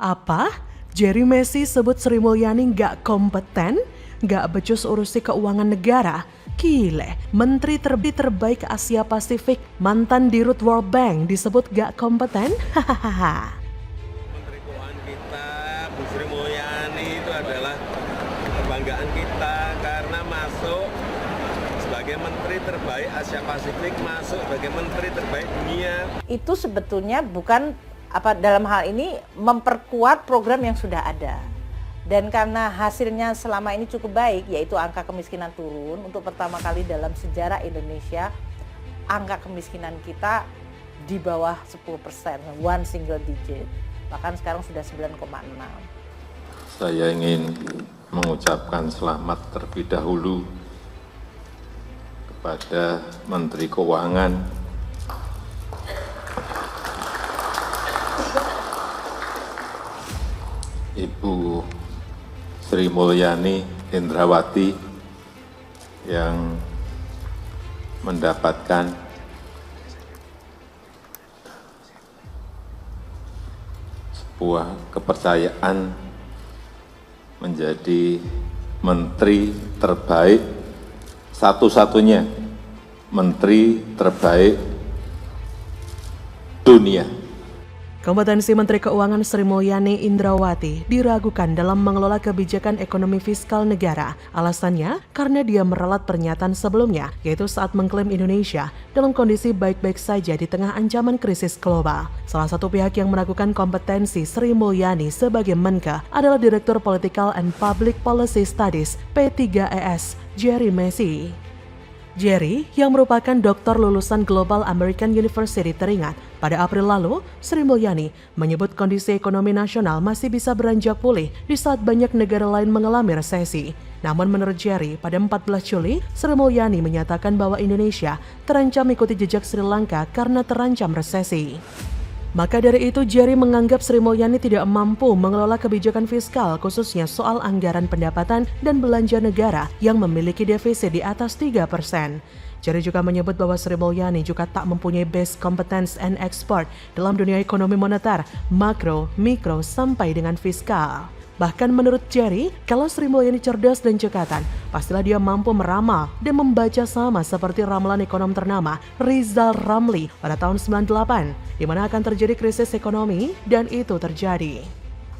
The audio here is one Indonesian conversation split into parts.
Apa? Jerry Messi sebut Sri Mulyani nggak kompeten, nggak becus urusi keuangan negara. Gile, Menteri terbaik Asia Pasifik, mantan dirut World Bank disebut gak kompeten? Hahaha. Menteri Keuangan kita, Bu Sri Mulyani itu adalah kebanggaan kita karena masuk sebagai Menteri terbaik Asia Pasifik, masuk sebagai Menteri terbaik dunia. Itu sebetulnya bukan dalam hal ini memperkuat program yang sudah ada. Dan karena hasilnya selama ini cukup baik, yaitu angka kemiskinan turun, untuk pertama kali dalam sejarah Indonesia, angka kemiskinan kita di bawah 10%, one single digit. Bahkan sekarang sudah 9,6. Saya ingin mengucapkan selamat terlebih dahulu kepada Menteri Keuangan, Ibu Sri Mulyani Indrawati, yang mendapatkan sebuah kepercayaan menjadi menteri terbaik, satu-satunya menteri terbaik dunia. Kompetensi Menteri Keuangan Sri Mulyani Indrawati diragukan dalam mengelola kebijakan ekonomi fiskal negara. Alasannya karena dia meralat pernyataan sebelumnya, yaitu saat mengklaim Indonesia dalam kondisi baik-baik saja di tengah ancaman krisis global. Salah satu pihak yang meragukan kompetensi Sri Mulyani sebagai Menke adalah Direktur Political and Public Policy Studies P3ES, Jerry Messi. Jerry, yang merupakan doktor lulusan Global American University, teringat pada April lalu, Sri Mulyani menyebut kondisi ekonomi nasional masih bisa beranjak pulih di saat banyak negara lain mengalami resesi. Namun menurut Jerry, pada 14 Juli, Sri Mulyani menyatakan bahwa Indonesia terancam ikuti jejak Sri Lanka karena terancam resesi. Maka dari itu, Jerry menganggap Sri Mulyani tidak mampu mengelola kebijakan fiskal, khususnya soal anggaran pendapatan dan belanja negara yang memiliki defisit di atas 3%. Jerry juga menyebut bahwa Sri Mulyani juga tak mempunyai base competence and expert dalam dunia ekonomi moneter, makro, mikro, sampai dengan fiskal. Bahkan menurut Jerry, kalau Sri Mulyani cerdas dan cekatan, pastilah dia mampu meramal dan membaca sama seperti ramalan ekonom ternama Rizal Ramli pada tahun 98, di mana akan terjadi krisis ekonomi, dan itu terjadi.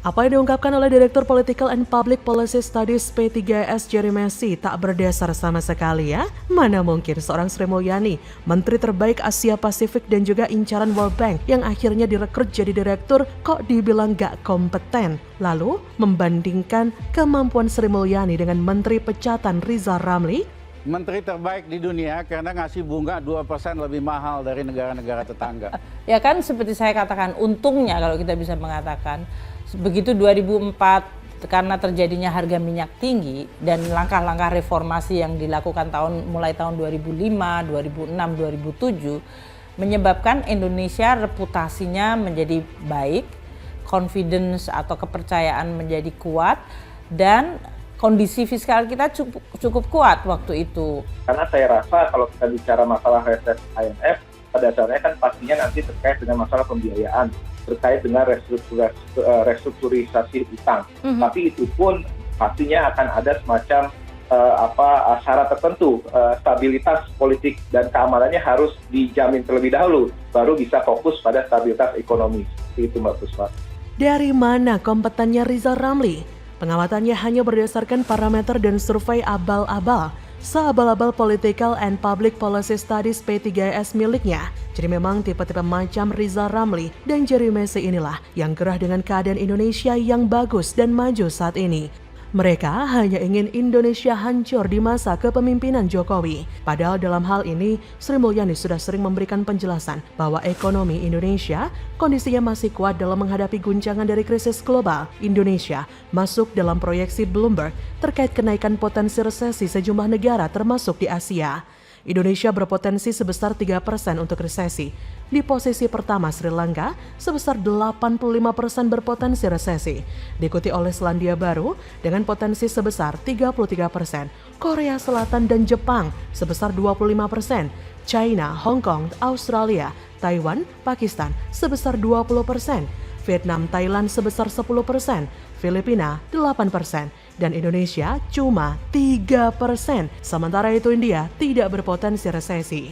Apa yang diungkapkan oleh Direktur Political and Public Policy Studies P3ES Jerry Messi tak berdasar sama sekali ya. Mana mungkin seorang Sri Mulyani, Menteri terbaik Asia Pasifik dan juga incaran World Bank yang akhirnya direkrut jadi direktur, kok dibilang gak kompeten. Lalu membandingkan kemampuan Sri Mulyani dengan Menteri Pecatan Rizal Ramli. Menteri terbaik di dunia karena ngasih bunga 2% lebih mahal dari negara-negara tetangga. Ya kan, seperti saya katakan, untungnya kalau kita bisa mengatakan, begitu 2004 karena terjadinya harga minyak tinggi dan langkah-langkah reformasi yang dilakukan mulai tahun 2005, 2006, 2007 menyebabkan Indonesia reputasinya menjadi baik, confidence atau kepercayaan menjadi kuat, dan kondisi fiskal kita cukup kuat waktu itu. Karena saya rasa kalau kita bicara masalah resesi IMF, pada dasarnya kan pastinya nanti terkait dengan masalah pembiayaan, terkait dengan restrukturisasi utang. Tapi itu pun pastinya akan ada semacam syarat tertentu, stabilitas politik dan keamanannya harus dijamin terlebih dahulu, baru bisa fokus pada stabilitas ekonomi. Itu Mbak Puspa. Dari mana kompetennya Rizal Ramli? Pengamatannya hanya berdasarkan parameter dan survei abal-abal. Seabal-abal Political and Public Policy Studies P3ES miliknya. Jadi memang tipe-tipe macam Rizal Ramli dan Jerry Messi inilah yang gerah dengan keadaan Indonesia yang bagus dan maju saat ini. Mereka hanya ingin Indonesia hancur di masa kepemimpinan Jokowi. Padahal dalam hal ini, Sri Mulyani sudah sering memberikan penjelasan bahwa ekonomi Indonesia kondisinya masih kuat dalam menghadapi guncangan dari krisis global. Indonesia masuk dalam proyeksi Bloomberg terkait kenaikan potensi resesi sejumlah negara termasuk di Asia. Indonesia berpotensi sebesar 3% untuk resesi. Di posisi pertama Sri Lanka sebesar 85% berpotensi resesi. Diikuti oleh Selandia Baru dengan potensi sebesar 33%. Korea Selatan dan Jepang sebesar 25%. China, Hong Kong, Australia, Taiwan, Pakistan sebesar 20%. Vietnam, Thailand sebesar 10%, Filipina 8%, dan Indonesia cuma 3%. Sementara itu India tidak berpotensi resesi.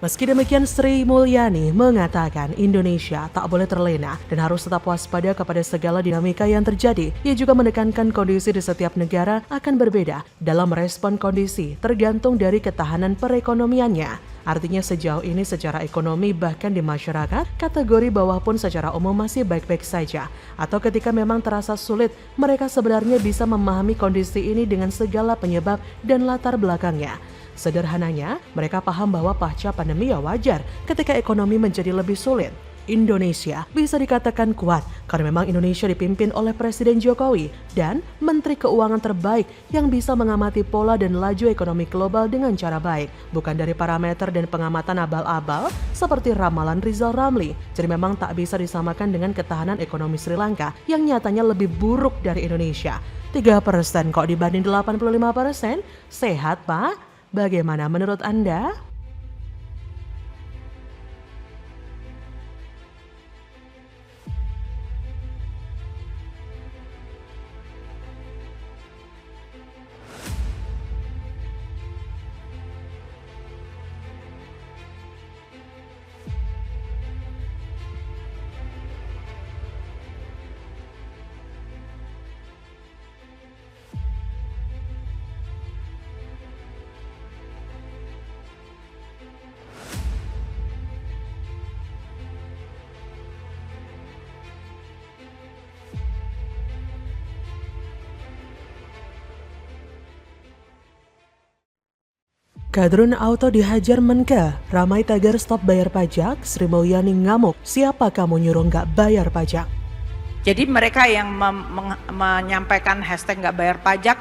Meski demikian, Sri Mulyani mengatakan Indonesia tak boleh terlena dan harus tetap waspada kepada segala dinamika yang terjadi. Ia juga menekankan kondisi di setiap negara akan berbeda dalam merespon kondisi tergantung dari ketahanan perekonomiannya. Artinya sejauh ini secara ekonomi bahkan di masyarakat, kategori bawah pun secara umum masih baik-baik saja. Atau ketika memang terasa sulit, mereka sebenarnya bisa memahami kondisi ini dengan segala penyebab dan latar belakangnya. Sederhananya, mereka paham bahwa pasca pandemi ya wajar ketika ekonomi menjadi lebih sulit. Indonesia bisa dikatakan kuat karena memang Indonesia dipimpin oleh Presiden Jokowi dan Menteri Keuangan terbaik yang bisa mengamati pola dan laju ekonomi global dengan cara baik, bukan dari parameter dan pengamatan abal-abal seperti ramalan Rizal Ramli. Jadi memang tak bisa disamakan dengan ketahanan ekonomi Sri Lanka yang nyatanya lebih buruk dari Indonesia. 3% kok dibanding 85%? Sehat, Pak? Bagaimana menurut Anda? Kadrun Auto dihajar Menke, ramai tagar stop bayar pajak, Sri Mulyani ngamuk, siapa kamu nyuruh nggak bayar pajak? Jadi mereka yang menyampaikan hashtag nggak bayar pajak,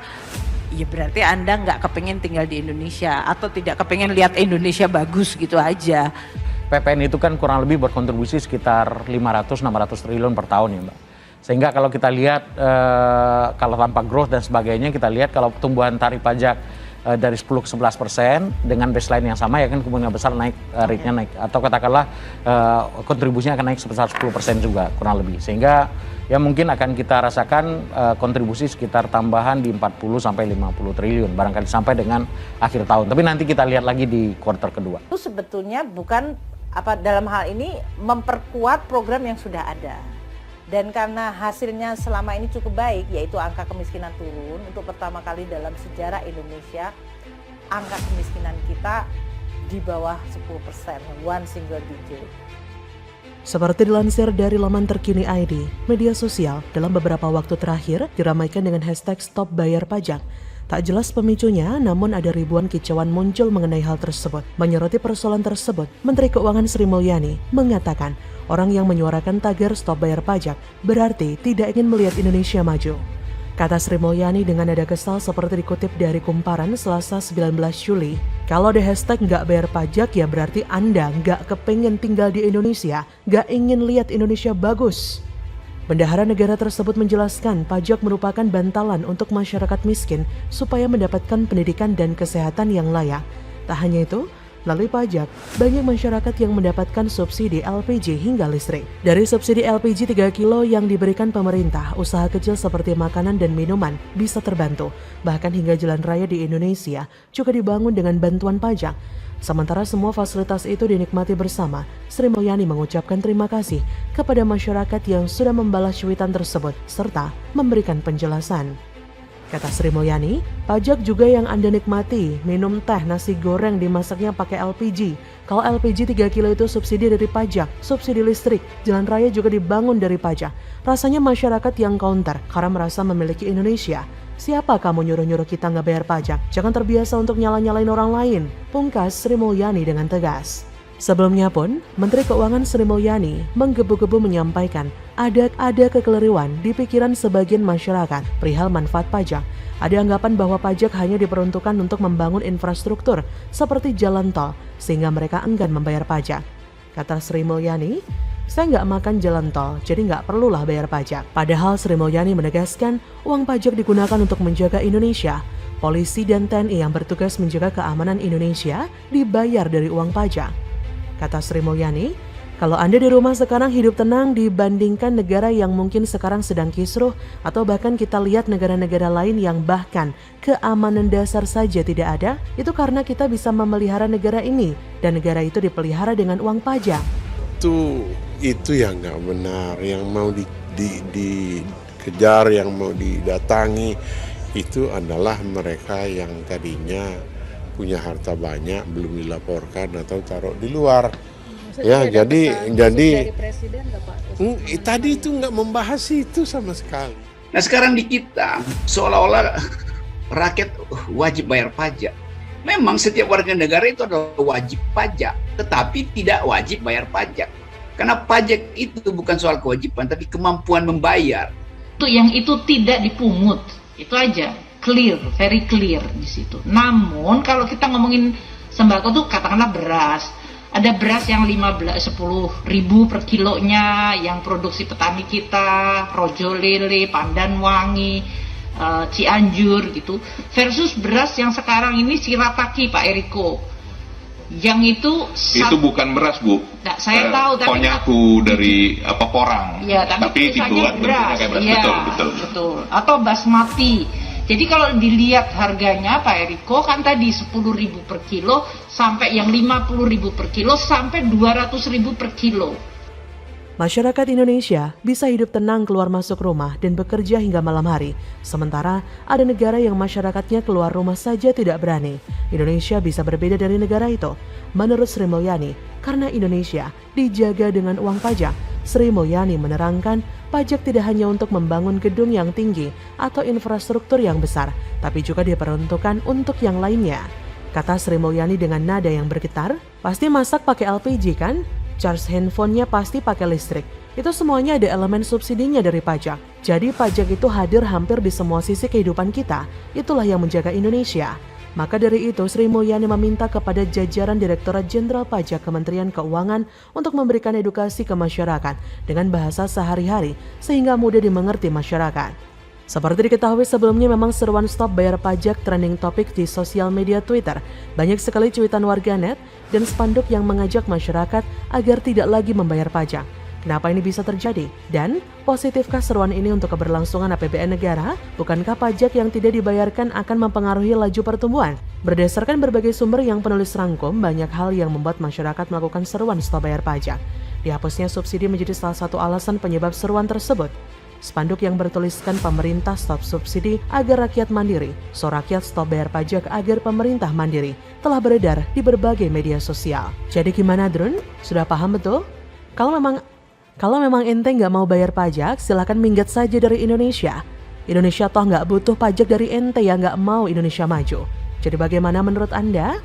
ya berarti Anda nggak kepengen tinggal di Indonesia atau tidak kepengen lihat Indonesia bagus gitu aja. PPN itu kan kurang lebih berkontribusi sekitar 500-600 triliun per tahun ya Mbak. Sehingga kalau kita lihat, kalau tanpa growth dan sebagainya, kita lihat kalau pertumbuhan tarif pajak dari 10 ke 11% dengan baseline yang sama ya kan kemungkinan besar naik, rate-nya naik. Atau katakanlah kontribusinya akan naik sebesar 10% juga kurang lebih. Sehingga ya mungkin akan kita rasakan kontribusi sekitar tambahan di 40 sampai 50 triliun barangkali sampai dengan akhir tahun. Tapi nanti kita lihat lagi di kuartal kedua. Itu sebetulnya bukan dalam hal ini memperkuat program yang sudah ada. Dan karena hasilnya selama ini cukup baik, yaitu angka kemiskinan turun. Untuk pertama kali dalam sejarah Indonesia, angka kemiskinan kita di bawah 10%, one single digit. Seperti dilansir dari laman terkini ID, media sosial dalam beberapa waktu terakhir diramaikan dengan hashtag stop bayar pajak. Tak jelas pemicunya, namun ada ribuan kicauan muncul mengenai hal tersebut. Menyoroti persoalan tersebut, Menteri Keuangan Sri Mulyani mengatakan orang yang menyuarakan tagar stop bayar pajak berarti tidak ingin melihat Indonesia maju. Kata Sri Mulyani dengan nada kesal seperti dikutip dari Kumparan Selasa 19 Juli. Kalau ada hashtag nggak bayar pajak ya berarti Anda nggak kepengen tinggal di Indonesia, nggak ingin lihat Indonesia bagus. Bendahara negara tersebut menjelaskan pajak merupakan bantalan untuk masyarakat miskin supaya mendapatkan pendidikan dan kesehatan yang layak. Tak hanya itu, melalui pajak, banyak masyarakat yang mendapatkan subsidi LPG hingga listrik. Dari subsidi LPG 3 kilo yang diberikan pemerintah, usaha kecil seperti makanan dan minuman bisa terbantu. Bahkan hingga jalan raya di Indonesia juga dibangun dengan bantuan pajak. Sementara semua fasilitas itu dinikmati bersama, Sri Mulyani mengucapkan terima kasih kepada masyarakat yang sudah membalas cuitan tersebut serta memberikan penjelasan. Kata Sri Mulyani, pajak juga yang Anda nikmati, minum teh, nasi goreng dimasaknya pakai LPG. Kalau LPG 3 kilo itu subsidi dari pajak, subsidi listrik, jalan raya juga dibangun dari pajak. Rasanya masyarakat yang counter karena merasa memiliki Indonesia. Siapa kamu nyuruh-nyuruh kita nggak bayar pajak? Jangan terbiasa untuk nyala-nyalain orang lain. Pungkas Sri Mulyani dengan tegas. Sebelumnya pun, Menteri Keuangan Sri Mulyani menggebu-gebu menyampaikan ada kekeliruan di pikiran sebagian masyarakat perihal manfaat pajak. Ada anggapan bahwa pajak hanya diperuntukkan untuk membangun infrastruktur seperti jalan tol, sehingga mereka enggan membayar pajak. Kata Sri Mulyani, saya nggak makan jalan tol, jadi nggak perlulah bayar pajak. Padahal Sri Mulyani menegaskan uang pajak digunakan untuk menjaga Indonesia. Polisi dan TNI yang bertugas menjaga keamanan Indonesia dibayar dari uang pajak. Kata Sri Mulyani, Kalau Anda di rumah sekarang hidup tenang dibandingkan negara yang mungkin sekarang sedang kisruh, atau bahkan kita lihat negara-negara lain yang bahkan keamanan dasar saja tidak ada, itu karena kita bisa memelihara negara ini dan negara itu dipelihara dengan uang pajak. Itu yang nggak benar, yang mau dikejar, yang mau didatangi itu adalah mereka yang tadinya punya harta banyak belum dilaporkan atau taruh di luar. Ya, jadi tadi itu nggak membahas itu sama sekali. Nah sekarang di kita seolah-olah rakyat wajib bayar pajak. Memang setiap warga negara itu adalah wajib pajak, tetapi tidak wajib bayar pajak. Karena pajak itu bukan soal kewajiban, tapi kemampuan membayar. Yang itu tidak dipungut, itu aja, clear, very clear di situ. Namun kalau kita ngomongin sembako tuh katakanlah beras. Ada beras yang 10.000 per kilonya, yang produksi petani kita, Rojo Lele, Pandan Wangi, Cianjur gitu, versus beras yang sekarang ini Shirataki Pak Eriko, yang itu bukan beras Bu. Nah, saya tahu tapi konyaku dari porang. Ya, tapi dibuat beras. Ya, betul. Atau basmati. Jadi kalau dilihat harganya Pak Eriko kan tadi 10.000 per kilo sampai yang 50.000 per kilo sampai 200.000 per kilo. Masyarakat Indonesia bisa hidup tenang keluar masuk rumah dan bekerja hingga malam hari. Sementara ada negara yang masyarakatnya keluar rumah saja tidak berani. Indonesia bisa berbeda dari negara itu. Menurut Sri Mulyani, karena Indonesia dijaga dengan uang pajak. Sri Mulyani menerangkan pajak tidak hanya untuk membangun gedung yang tinggi atau infrastruktur yang besar, tapi juga diperuntukkan untuk yang lainnya. Kata Sri Mulyani dengan nada yang bergetar, pasti masak pakai LPG kan? Charge handphonenya pasti pakai listrik. Itu semuanya ada elemen subsidinya dari pajak. Jadi pajak itu hadir hampir di semua sisi kehidupan kita. Itulah yang menjaga Indonesia. Maka dari itu Sri Mulyani meminta kepada jajaran Direktorat Jenderal Pajak Kementerian Keuangan untuk memberikan edukasi ke masyarakat dengan bahasa sehari-hari sehingga mudah dimengerti masyarakat. Seperti diketahui sebelumnya memang seruan stop bayar pajak trending topik di sosial media Twitter. Banyak sekali cuitan warganet dan spanduk yang mengajak masyarakat agar tidak lagi membayar pajak. Kenapa ini bisa terjadi? Dan positifkah seruan ini untuk keberlangsungan APBN negara? Bukankah pajak yang tidak dibayarkan akan mempengaruhi laju pertumbuhan? Berdasarkan berbagai sumber yang penulis rangkum, banyak hal yang membuat masyarakat melakukan seruan stop bayar pajak. Dihapusnya subsidi menjadi salah satu alasan penyebab seruan tersebut. Spanduk yang bertuliskan pemerintah stop subsidi agar rakyat mandiri, so rakyat stop bayar pajak agar pemerintah mandiri, telah beredar di berbagai media sosial. Jadi gimana Drun? Sudah paham betul? Kalau memang ente nggak mau bayar pajak, silakan minggat saja dari Indonesia. Indonesia toh nggak butuh pajak dari ente yang nggak mau Indonesia maju. Jadi bagaimana menurut Anda?